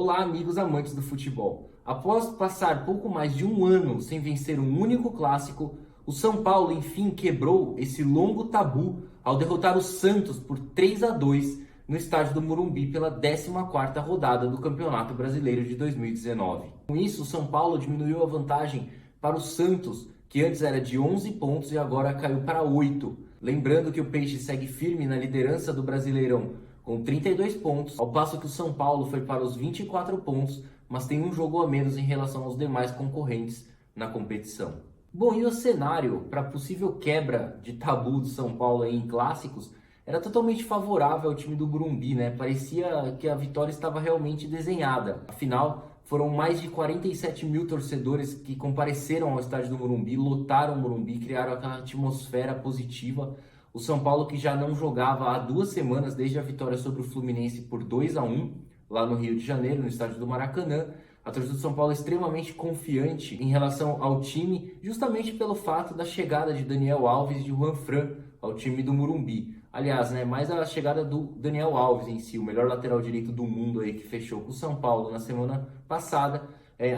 Olá, amigos amantes do futebol. Após passar pouco mais de um ano sem vencer um único clássico, o São Paulo enfim quebrou esse longo tabu ao derrotar o Santos por 3-2 no estádio do Morumbi pela 14ª rodada do Campeonato Brasileiro de 2019. Com isso, o São Paulo diminuiu a vantagem para o Santos, que antes era de 11 pontos e agora caiu para 8. Lembrando que o Peixe segue firme na liderança do Brasileirão com 32 pontos, ao passo que o São Paulo foi para os 24 pontos, mas tem um jogo a menos em relação aos demais concorrentes na competição. Bom, e o cenário para possível quebra de tabu do São Paulo aí em clássicos era totalmente favorável ao time do Morumbi, né? Parecia que a vitória estava realmente desenhada. Afinal, foram mais de 47 mil torcedores que compareceram ao estádio do Morumbi, lotaram o Morumbi, criaram aquela atmosfera positiva. O São Paulo, que já não jogava há 2 semanas desde a vitória sobre o Fluminense por 2-1 lá no Rio de Janeiro, no estádio do Maracanã. A torcida do São Paulo é extremamente confiante em relação ao time, justamente pelo fato da chegada de Daniel Alves e de Juanfran ao time do Morumbi. Aliás, né, mais a chegada do Daniel Alves em si, o melhor lateral direito do mundo aí, que fechou com o São Paulo na semana passada,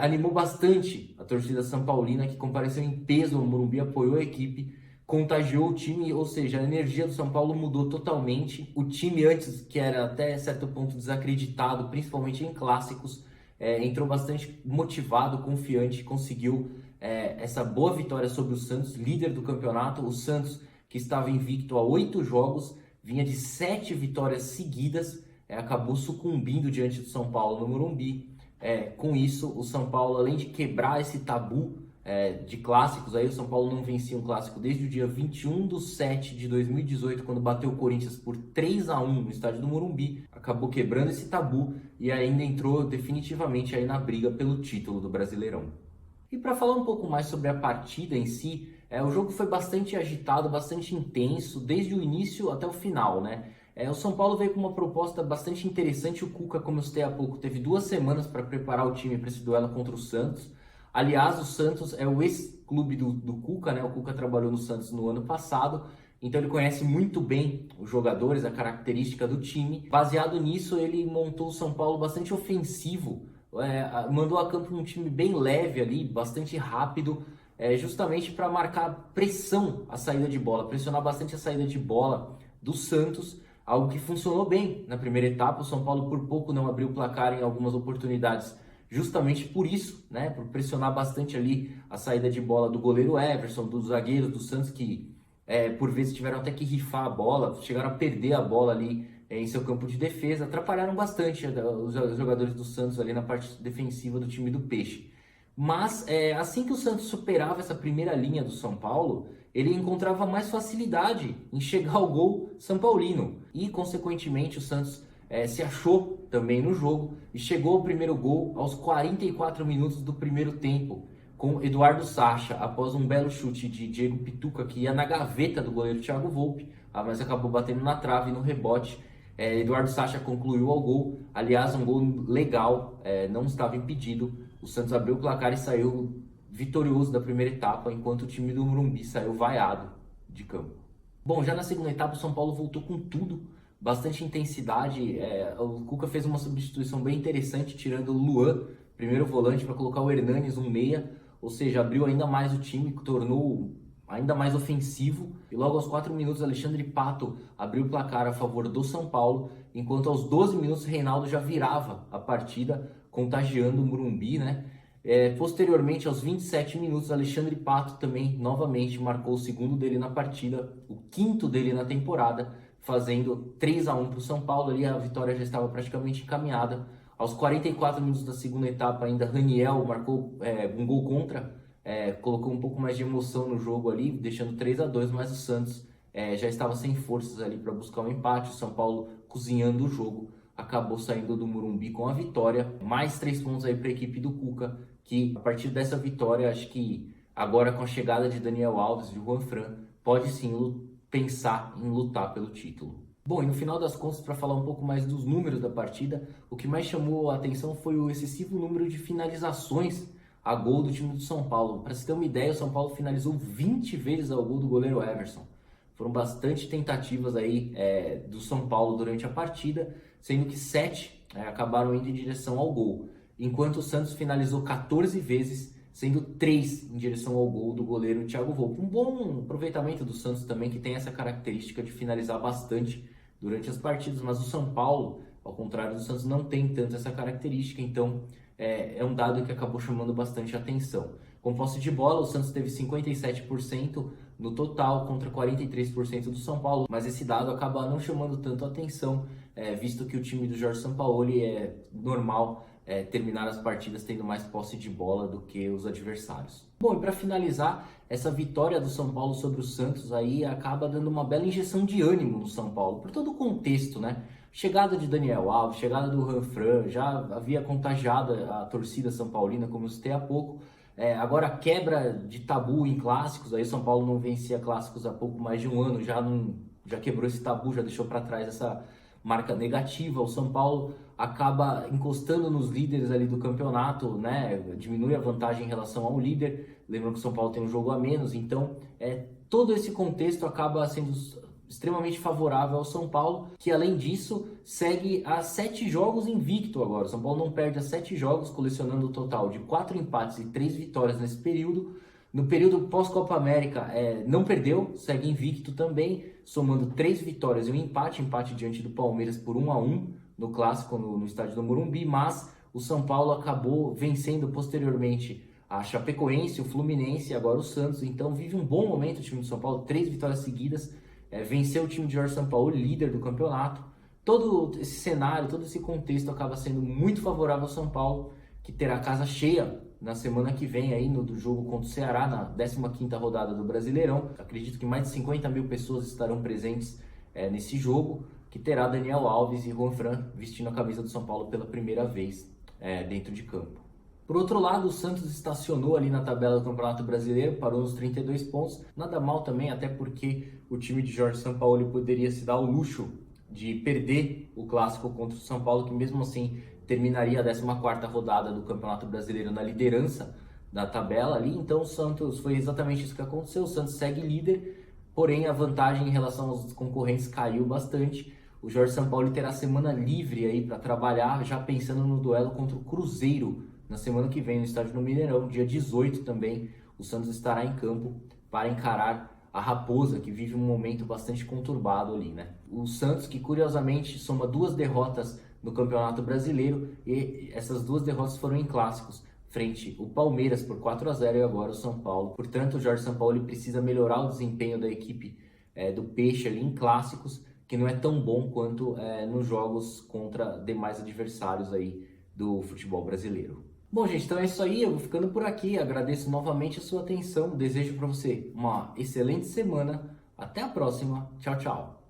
animou bastante a torcida são paulina, que compareceu em peso ao Morumbi, apoiou a equipe, contagiou o time, ou seja, a energia do São Paulo mudou totalmente. O time antes, que era até certo ponto desacreditado, principalmente em clássicos, entrou bastante motivado, confiante, conseguiu essa boa vitória sobre o Santos, líder do campeonato. O Santos, que estava invicto a 8 jogos, vinha de 7 vitórias seguidas, acabou sucumbindo diante do São Paulo no Morumbi. Com isso, o São Paulo, além de quebrar esse tabu de clássicos, aí o São Paulo não vencia um clássico desde o dia 21/7/2018, quando bateu o Corinthians por 3-1 no estádio do Morumbi, acabou quebrando esse tabu e ainda entrou definitivamente aí na briga pelo título do Brasileirão. E para falar um pouco mais sobre a partida em si, o jogo foi bastante agitado, bastante intenso, desde o início até o final, né? O São Paulo veio com uma proposta bastante interessante. O Cuca, como eu citei há pouco, teve 2 semanas para preparar o time para esse duelo contra o Santos. Aliás, o Santos é o ex-clube do Cuca, né? O Cuca trabalhou no Santos no ano passado, então ele conhece muito bem os jogadores, a característica do time. Baseado nisso, ele montou o São Paulo bastante ofensivo, mandou a campo um time bem leve ali, bastante rápido, justamente para marcar pressão à saída de bola, pressionar bastante a saída de bola do Santos, algo que funcionou bem na primeira etapa. O São Paulo por pouco não abriu o placar em algumas oportunidades, justamente por isso, né, por pressionar bastante ali a saída de bola do goleiro Everson, dos zagueiros do Santos, que por vezes tiveram até que rifar a bola, chegaram a perder a bola ali em seu campo de defesa, atrapalharam bastante os jogadores do Santos ali na parte defensiva do time do Peixe. Mas assim que o Santos superava essa primeira linha do São Paulo, ele encontrava mais facilidade em chegar ao gol são paulino e, consequentemente, o Santos se achou também no jogo e chegou ao primeiro gol aos 44 minutos do primeiro tempo, com Eduardo Sacha, após um belo chute de Diego Pituca, que ia na gaveta do goleiro Thiago Volpi, mas acabou batendo na trave no rebote. Eduardo Sacha concluiu ao gol, aliás, um gol legal, não estava impedido. O Santos abriu o placar e saiu vitorioso da primeira etapa, enquanto o time do Morumbi saiu vaiado de campo. Bom, já na segunda etapa o São Paulo voltou com tudo, bastante intensidade. O Cuca fez uma substituição bem interessante, tirando o Luan, primeiro volante, para colocar o Hernanes, um meia, ou seja, abriu ainda mais o time, tornou ainda mais ofensivo. E logo aos 4 minutos, Alexandre Pato abriu o placar a favor do São Paulo, enquanto aos 12 minutos, Reinaldo já virava a partida, contagiando o Morumbi, né? Posteriormente, aos 27 minutos, Alexandre Pato também novamente marcou o segundo dele na partida, o quinto dele na temporada, fazendo 3-1 para o São Paulo. Ali a vitória já estava praticamente encaminhada. Aos 44 minutos da segunda etapa, ainda Raniel marcou um gol contra, colocou um pouco mais de emoção no jogo ali, deixando 3-2, mas o Santos já estava sem forças ali para buscar um empate. O São Paulo, cozinhando o jogo, acabou saindo do Morumbi com a vitória. Mais 3 pontos aí para a equipe do Cuca, que a partir dessa vitória, acho que agora com a chegada de Daniel Alves e de Juanfran, pode sim pensar em lutar pelo título. Bom, e no final das contas, para falar um pouco mais dos números da partida, o que mais chamou a atenção foi o excessivo número de finalizações a gol do time do São Paulo. Para se ter uma ideia, o São Paulo finalizou 20 vezes ao gol do goleiro Everson. Foram bastante tentativas aí do São Paulo durante a partida, sendo que 7 acabaram indo em direção ao gol, enquanto o Santos finalizou 14 vezes, sendo 3 em direção ao gol do goleiro Thiago Volpi. Um bom aproveitamento do Santos também, que tem essa característica de finalizar bastante durante as partidas, mas o São Paulo, ao contrário do Santos, não tem tanto essa característica, então é um dado que acabou chamando bastante atenção. Com posse de bola, o Santos teve 57% no total contra 43% do São Paulo, mas esse dado acaba não chamando tanto atenção, visto que o time do Jorge Sampaoli é normal terminar as partidas tendo mais posse de bola do que os adversários. Bom, e para finalizar, essa vitória do São Paulo sobre o Santos aí acaba dando uma bela injeção de ânimo no São Paulo, por todo o contexto, né? Chegada de Daniel Alves, chegada do Ranfran, já havia contagiado a torcida são paulina, como eu citei há pouco. Agora quebra de tabu em clássicos, aí o São Paulo não vencia clássicos há pouco mais de um ano, já quebrou esse tabu, já deixou para trás essa marca negativa. O São Paulo acaba encostando nos líderes ali do campeonato, né? Diminui a vantagem em relação ao líder. Lembrando que o São Paulo tem um jogo a menos, então todo esse contexto acaba sendo extremamente favorável ao São Paulo, que além disso segue a 7 jogos invicto agora. O São Paulo não perde a 7 jogos, colecionando o total de 4 empates e 3 vitórias nesse período. No período pós-Copa América, não perdeu, segue invicto também, somando 3 vitórias e um empate diante do Palmeiras por 1-1 no Clássico, no estádio do Morumbi, mas o São Paulo acabou vencendo posteriormente a Chapecoense, o Fluminense e agora o Santos. Então vive um bom momento o time do São Paulo, 3 vitórias seguidas, venceu o time de Jorge Sampaoli, líder do campeonato. Todo esse cenário, todo esse contexto acaba sendo muito favorável ao São Paulo, que terá casa cheia na semana que vem aí do jogo contra o Ceará, na 15ª rodada do Brasileirão. Acredito que mais de 50 mil pessoas estarão presentes nesse jogo, que terá Daniel Alves e Juanfran vestindo a camisa do São Paulo pela primeira vez dentro de campo. Por outro lado, o Santos estacionou ali na tabela do Campeonato Brasileiro, parou nos 32 pontos. Nada mal também, até porque o time de Jorge Sampaoli poderia se dar o luxo de perder o clássico contra o São Paulo, que mesmo assim terminaria a 14ª rodada do Campeonato Brasileiro na liderança da tabela ali. Então o Santos, foi exatamente isso que aconteceu. O Santos segue líder, porém a vantagem em relação aos concorrentes caiu bastante. O Jorge Sampaoli terá semana livre aí para trabalhar, já pensando no duelo contra o Cruzeiro na semana que vem no estádio do Mineirão, dia 18 também. O Santos estará em campo para encarar a Raposa, que vive um momento bastante conturbado ali, né? O Santos, que curiosamente soma 2 derrotas no Campeonato Brasileiro, e essas 2 derrotas foram em clássicos, frente o Palmeiras por 4-0 e agora o São Paulo. Portanto, o Jorge Sampaoli precisa melhorar o desempenho da equipe do Peixe ali em clássicos, que não é tão bom quanto nos jogos contra demais adversários aí do futebol brasileiro. Bom, gente, então é isso aí, eu vou ficando por aqui, agradeço novamente a sua atenção, desejo para você uma excelente semana, até a próxima, tchau, tchau!